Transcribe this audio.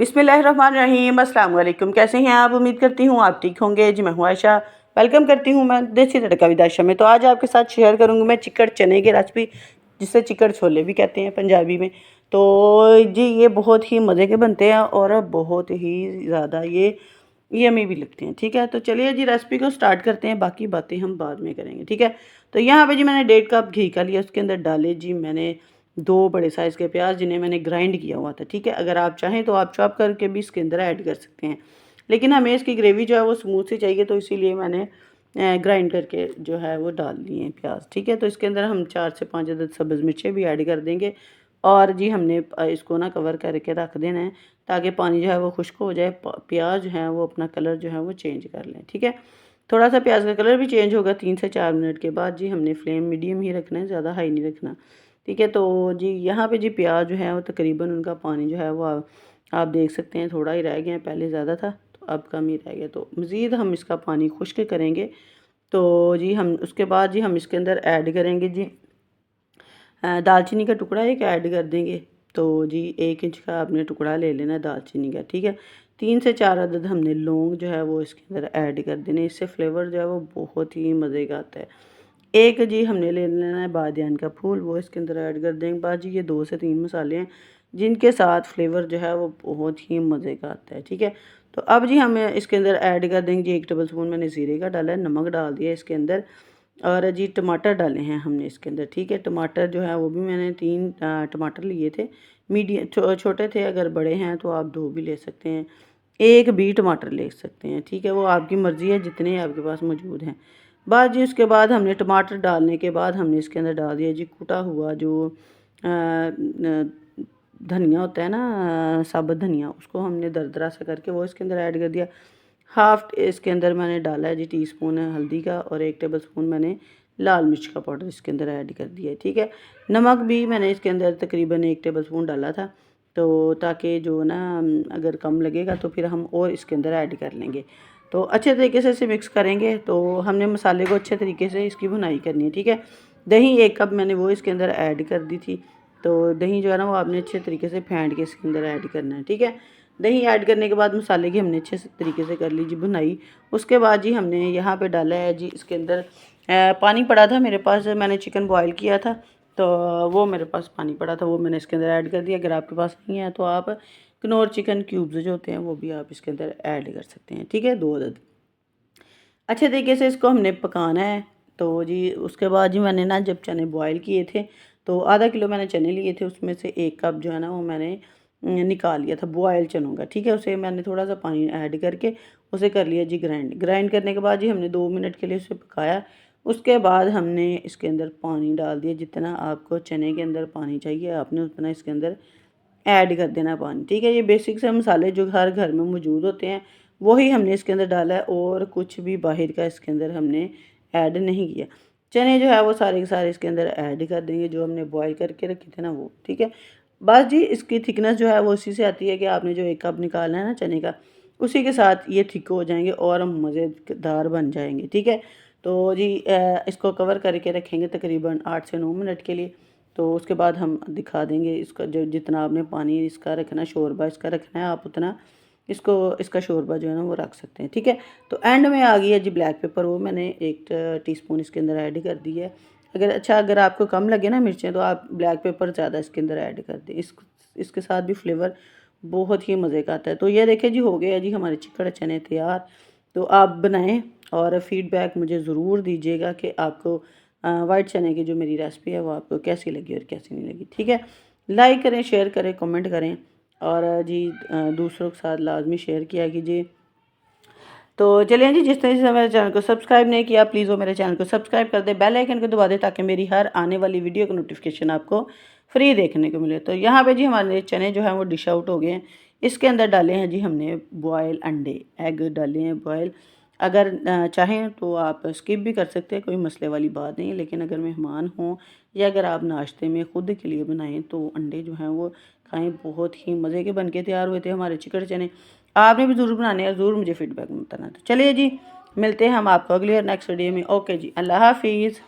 बिस्मिल्लाहिर्रहमानिर्रहीम। अस्सलाम वालेकुम। कैसे हैं आप? उम्मीद करती हूँ आप ठीक होंगे। जी मैं हूँ आयशा। वेलकम करती हूँ मैं देसी तड़का विद आयशा में। तो आज आपके साथ शेयर करूँगी मैं चिकड़ चने की रेसिपी, जिसे चिकड़ छोले भी कहते हैं पंजाबी में। तो जी ये बहुत ही मज़े के बनते हैं और बहुत ही ज़्यादा ये यम्मी भी लगते हैं। ठीक है, तो चलिए जी रेसिपी को स्टार्ट करते हैं, बाकी बातें हम बाद में करेंगे। ठीक है, तो यहाँ पे जी मैंने 1.5 कप घी का लिया, उसके अंदर डाले जी मैंने 2 बड़े साइज़ के प्याज, जिन्हें मैंने ग्राइंड किया हुआ था। ठीक है, अगर आप चाहें तो आप चॉप करके भी इसके अंदर ऐड कर सकते हैं, लेकिन हमें इसकी ग्रेवी जो है वो स्मूथ सी चाहिए, तो इसीलिए मैंने ग्राइंड करके जो है वो डाल लिए हैं प्याज। ठीक है, तो इसके अंदर हम 4 से 5 अदद सब्ज़ मिर्चें भी ऐड कर देंगे और जी हमने इसको ना कवर करके रख देना है, ताकि पानी जो है वो खुश्क हो जाए, प्याज जो है वो अपना कलर जो है वो चेंज कर लें। ठीक है, थोड़ा सा प्याज का कलर भी चेंज होगा 3 से 4 मिनट के बाद। जी हमने फ्लेम मीडियम ही रखना है, ज़्यादा हाई नहीं रखना। ठीक है, तो जी यहाँ पे जी प्याज जो है वो तकरीबन उनका पानी जो है वो आप देख सकते हैं थोड़ा ही रह गया है, पहले ज़्यादा था तो अब कम ही रह गया। तो मज़ीद हम इसका पानी खुश्क करेंगे। तो जी हम उसके बाद जी हम इसके अंदर ऐड करेंगे जी दालचीनी का टुकड़ा एक ऐड कर देंगे। तो जी 1 इंच का आपने टुकड़ा ले लेना है दालचीनी का। ठीक है, 3 से 4 अदद हमने लौंग जो है वो इसके अंदर ऐड कर देने, इससे फ्लेवर जो है वो बहुत ही मज़े का आता है। एक जी हमने ले लेना है बादियान का फूल, वो इसके अंदर ऐड कर देंगे। बाद जी ये 2 से 3 मसाले हैं जिनके साथ फ्लेवर जो है वो बहुत ही मज़े का आता है। ठीक है, तो अब जी हमें इसके अंदर ऐड कर देंगे जी 1 टेबल स्पून मैंने ज़ीरे का डाला है, नमक डाल दिया इसके अंदर, और जी टमाटर डाले हैं हमने इसके अंदर। ठीक है, टमाटर जो है वो भी मैंने 3 टमाटर लिए थे, मीडियम छोटे थे, अगर बड़े हैं तो आप 2 भी ले सकते हैं, 1 भी टमाटर ले सकते हैं। ठीक है, वो आपकी मर्ज़ी है जितने आपके पास मौजूद हैं। बाद जी उसके बाद हमने टमाटर डालने के बाद हमने इसके अंदर डाल दिया जी कुटा हुआ जो धनिया होता है ना, साबुत धनिया, उसको हमने दरदरा सा करके वो इसके अंदर ऐड कर दिया। हाफ़ इसके अंदर मैंने डाला है जी टीस्पून हल्दी का, और 1 टेबल स्पून मैंने लाल मिर्च का पाउडर इसके अंदर ऐड कर दिया है। ठीक है, नमक भी मैंने इसके अंदर तकरीबन 1 टेबल स्पून डाला था, तो ताकि जो ना अगर कम लगेगा तो फिर हम और इसके अंदर ऐड कर लेंगे। तो अच्छे तरीके से इसे मिक्स करेंगे। तो हमने मसाले को अच्छे तरीके से इसकी भुनाई करनी है। ठीक है, दही 1 कप मैंने वो इसके अंदर ऐड कर दी थी। तो दही जो है ना वो आपने अच्छे तरीके से फेंट के इसके अंदर ऐड करना है। ठीक है, दही ऐड करने के बाद मसाले की हमने अच्छे से तरीके से कर ली जी भुनाई। उसके बाद जी हमने यहाँ पे डाला है जी इसके अंदर पानी पड़ा था मेरे पास, मैंने चिकन बॉयल किया था, तो वो मेरे पास पानी पड़ा था, वो मैंने इसके अंदर ऐड कर दिया। अगर आपके पास नहीं है तो आप कनौर चिकन क्यूब्स जो होते हैं वो भी आप इसके अंदर ऐड कर सकते हैं। ठीक है, 2 अदद। अच्छे तरीके से इसको हमने पकाना है। तो जी उसके बाद जी मैंने ना जब चने बॉयल किए थे, तो आधा किलो मैंने चने लिए थे, उसमें से 1 कप जो है ना वो मैंने निकाल लिया था बॉयल चनों का। ठीक है, उसे मैंने थोड़ा सा पानी ऐड करके उसे कर लिया जी ग्राइंड करने के बाद जी हमने 2 मिनट के लिए उसे पकाया। उसके बाद हमने इसके अंदर पानी डाल दिया, जितना आपको चने के अंदर पानी चाहिए आपने उतना इसके अंदर ऐड कर देना पानी। ठीक है, ये बेसिक से मसाले जो हर घर में मौजूद होते हैं वही हमने इसके अंदर डाला है, और कुछ भी बाहर का इसके अंदर हमने ऐड नहीं किया। चने जो है वो सारे के सारे इसके अंदर ऐड कर देंगे जो हमने बॉयल करके रखे थे ना वो। ठीक है, बस जी इसकी थिकनेस जो है वो उसी से आती है कि आपने जो 1 कप निकालना है ना चने का, उसी के साथ ये थिक हो जाएंगे और मज़ेदार बन जाएंगे। ठीक है, तो जी इसको कवर करके रखेंगे तकरीबन 8 से 9 मिनट के लिए। तो उसके बाद हम दिखा देंगे इसका जो जितना आपने पानी इसका रखना है, शोरबा इसका रखना है, आप उतना इसका शोरबा जो है ना वो रख सकते हैं। ठीक है, तो एंड में आ गई है जी ब्लैक पेपर, वो मैंने 1 टीस्पून इसके अंदर ऐड कर दी है। अगर आपको कम लगे ना मिर्चें तो आप ब्लैक पेपर ज़्यादा इसके अंदर ऐड कर दें, इसके साथ भी फ्लेवर बहुत ही मज़े का आता है। तो ये देखिए जी हो गया जी हमारे चिकड़ चने तैयार। तो आप बनाएं और फीडबैक मुझे ज़रूर दीजिएगा कि आपको वाइट चने की जो मेरी रेसिपी है वो आपको कैसी लगी और कैसी नहीं लगी। ठीक है, लाइक करें, शेयर करें, कमेंट करें, और जी दूसरों के साथ लाजमी शेयर किया कीजिए। तो चलिए जी, जिस तरह से मेरे चैनल को सब्सक्राइब नहीं किया प्लीज़ वो मेरे चैनल को सब्सक्राइब कर दे, बेल आइकन को दबा दे, ताकि मेरी हर आने वाली वीडियो का नोटिफिकेशन आपको फ्री देखने को मिले। तो यहाँ पे जी हमारे चने जो हैं वो डिश आउट हो गए हैं। इसके अंदर डाले हैं जी हमने बॉयल अंडे, एग डाले हैं बॉयल। अगर चाहें तो आप स्किप भी कर सकते हैं, कोई मसले वाली बात नहीं है, लेकिन अगर मेहमान हों या अगर आप नाश्ते में ख़ुद के लिए बनाएं तो अंडे जो हैं वो खाएं। बहुत ही मज़े के बन के तैयार हुए थे हमारे चिकन चने। आपने भी ज़रूर बनाने हैं, ज़रूर मुझे फीडबैक में बताना। तो चलिए जी मिलते हैं हम आपको अगली और नेक्स्ट वीडियो में। ओके जी, अल्लाह हाफिज़।